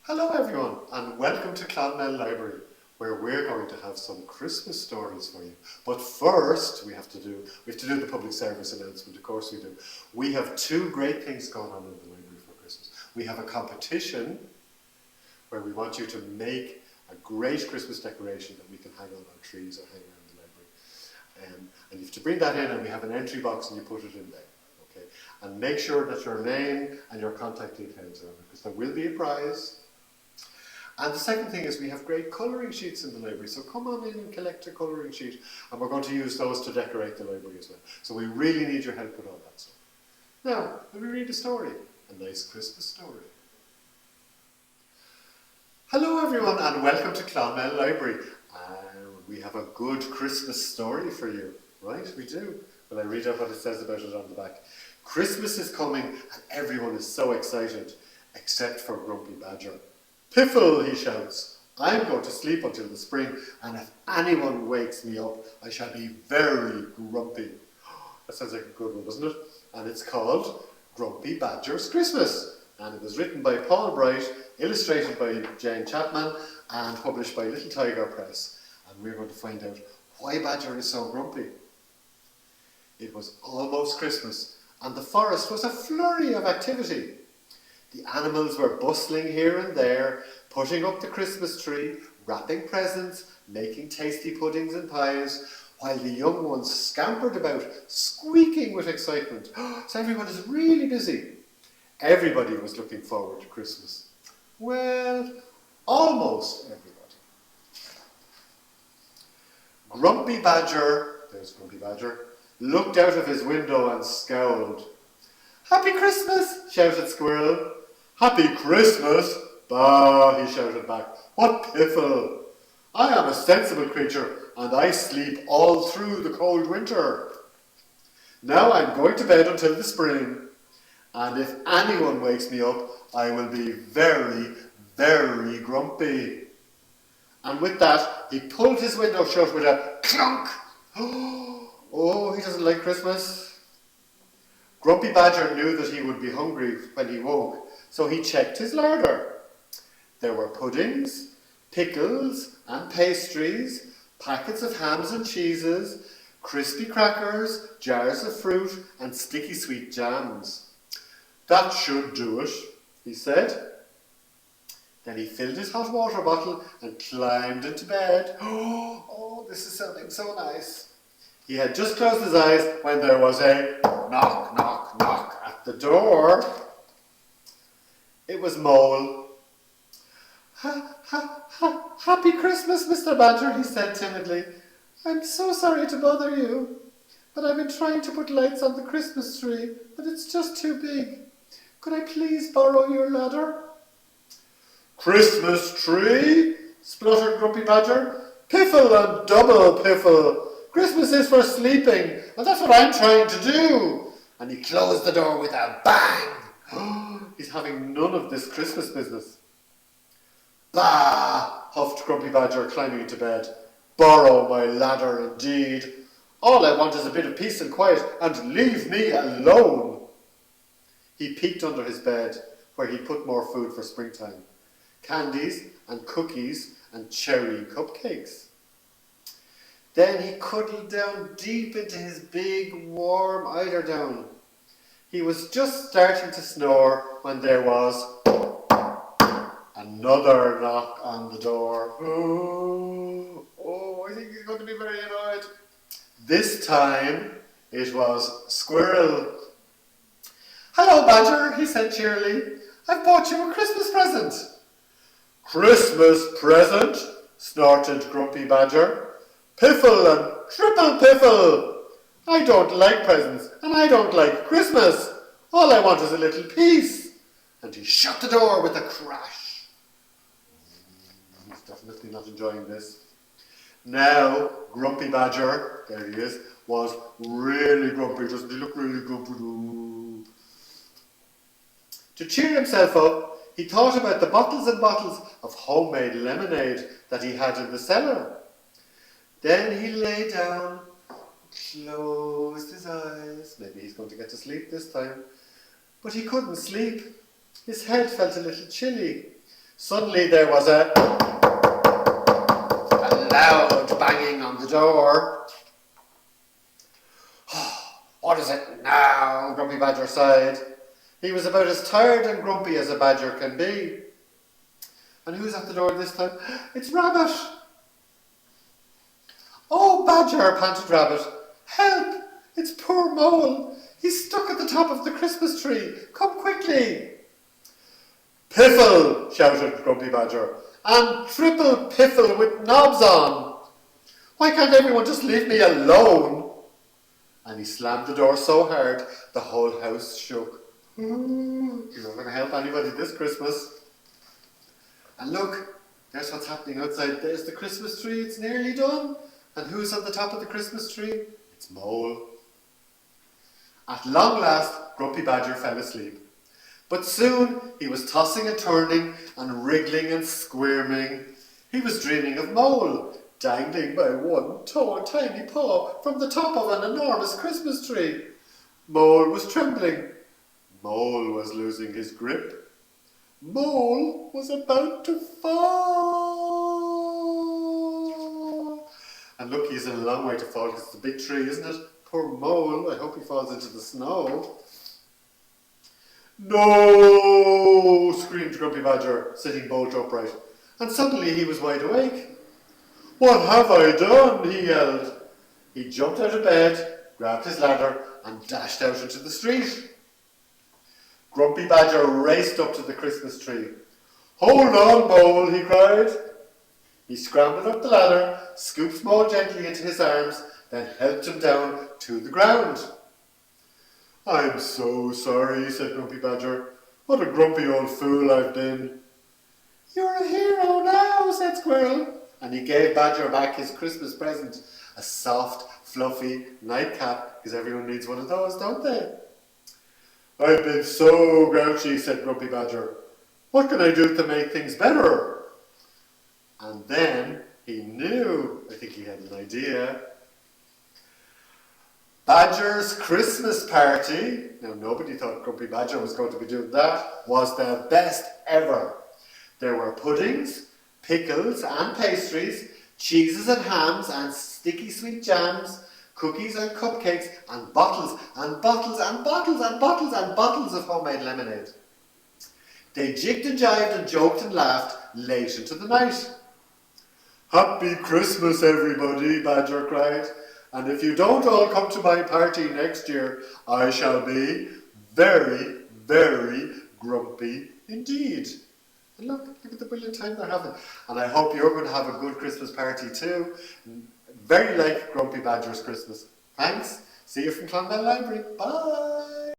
Hello everyone and welcome to Clonmel Library, where we're going to have some Christmas stories for you. But first we have to do the public service announcement. Of course we do. We have two great things going on in the library for Christmas. We have a competition where we want you to make a great Christmas decoration that we can hang on our trees or hang around the library. And you have to bring that in, and we have an entry box and you put it in there. Okay? And make sure that your name and your contact details are on it, because there will be a prize. And the second thing is we have great colouring sheets in the library, so come on in and collect a colouring sheet, and we're going to use those to decorate the library as well. So we really need your help with all that stuff. Now, let me read a story, a nice Christmas story. Hello everyone and welcome to Clonmel Library. We have a good Christmas story for you, right? We do. Well, I read out what it says about it on the back. Christmas is coming and everyone is so excited, except for Grumpy Badger. Piffle, he shouts, I'm going to sleep until the spring, and if anyone wakes me up, I shall be very grumpy. That sounds like a good one, doesn't it? And it's called Grumpy Badger's Christmas. And it was written by Paul Bright, illustrated by Jane Chapman, and published by Little Tiger Press. And we're going to find out why Badger is so grumpy. It was almost Christmas, and the forest was a flurry of activity. The animals were bustling here and there, putting up the Christmas tree, wrapping presents, making tasty puddings and pies, while the young ones scampered about, squeaking with excitement. So everyone is really busy. Everybody was looking forward to Christmas. Well, almost everybody. Grumpy Badger, there's Grumpy Badger, looked out of his window and scowled. Happy Christmas, shouted Squirrel. Happy Christmas, bah, he shouted back. What piffle! I am a sensible creature, and I sleep all through the cold winter. Now I'm going to bed until the spring, and if anyone wakes me up, I will be very, very grumpy. And with that, he pulled his window shut with a clunk. Oh, he doesn't like Christmas. Grumpy Badger knew that he would be hungry when he woke, so he checked his larder. There were puddings, pickles and pastries, packets of hams and cheeses, crispy crackers, jars of fruit and sticky sweet jams. That should do it, he said. Then he filled his hot water bottle and climbed into bed. Oh, this is sounding so nice. He had just closed his eyes when there was a knock, knock, knock at the door. It was Mole. Happy Christmas, Mr. Badger, he said timidly. I'm so sorry to bother you, but I've been trying to put lights on the Christmas tree, but it's just too big. Could I please borrow your ladder? Christmas tree? Spluttered Grumpy Badger. Piffle and double piffle. Christmas is for sleeping, and that's what I'm trying to do. And he closed the door with a bang. He's having none of this Christmas business. Bah, huffed Grumpy Badger, climbing into bed. Borrow my ladder, indeed. All I want is a bit of peace and quiet, and leave me alone. He peeked under his bed, where he put more food for springtime. Candies and cookies and cherry cupcakes. Then he cuddled down deep into his big, warm eiderdown. He was just starting to snore when there was another knock on the door. Oh, I think he's going to be very annoyed. This time it was Squirrel. Hello, Badger, he said cheerily. I've bought you a Christmas present. Christmas present? Snorted Grumpy Badger. Piffle and triple piffle! I don't like presents, and I don't like Christmas. All I want is a little peace. And he shut the door with a crash. He's definitely not enjoying this. Now, Grumpy Badger, there he is, was really grumpy. Doesn't he look really grumpy? To cheer himself up, he thought about the bottles and bottles of homemade lemonade that he had in the cellar. Then he lay down, closed his eyes. Maybe he's going to get to sleep this time. But he couldn't sleep. His head felt a little chilly. Suddenly there was a loud banging on the door. What is it now? Grumpy Badger sighed. He was about as tired and grumpy as a badger can be. And who's at the door this time? It's Rabbit. Oh, Badger, panted Rabbit. Help! It's poor Mole. He's stuck at the top of the Christmas tree. Come quickly. Piffle, shouted Grumpy Badger. And triple piffle with knobs on. Why can't everyone just leave me alone? And he slammed the door so hard, the whole house shook. You're not going to help anybody this Christmas. And look, there's what's happening outside. There's the Christmas tree. It's nearly done. And who's on the top of the Christmas tree? It's Mole. At long last, Grumpy Badger fell asleep. But soon he was tossing and turning and wriggling and squirming. He was dreaming of Mole, dangling by one tiny paw from the top of an enormous Christmas tree. Mole was trembling. Mole was losing his grip. Mole was about to fall. And look, he's in a long way to fall because it's a big tree, isn't it? Poor Mole, I hope he falls into the snow. No! Screamed Grumpy Badger, sitting bolt upright. And suddenly he was wide awake. What have I done? He yelled. He jumped out of bed, grabbed his ladder, and dashed out into the street. Grumpy Badger raced up to the Christmas tree. Hold on, Mole, he cried. He scrambled up the ladder, scooped Mole gently into his arms, then helped him down to the ground. I'm so sorry, said Grumpy Badger. What a grumpy old fool I've been. You're a hero now, said Squirrel. And he gave Badger back his Christmas present, a soft, fluffy nightcap, because everyone needs one of those, don't they? I've been so grouchy, said Grumpy Badger. What can I do to make things better? And then he knew. I think he had an idea. Badger's Christmas party, now nobody thought Grumpy Badger was going to be doing that, was the best ever. There were puddings, pickles and pastries, cheeses and hams and sticky sweet jams, cookies and cupcakes and bottles and bottles and bottles and bottles and bottles of homemade lemonade. They jigged and jived and joked and laughed late into the night. Happy Christmas, everybody, Badger cried. And if you don't all come to my party next year, I shall be very, very grumpy indeed. And look at the brilliant time they're having. And I hope you're going to have a good Christmas party too. Very like Grumpy Badger's Christmas. Thanks. See you from Clonmel Library. Bye.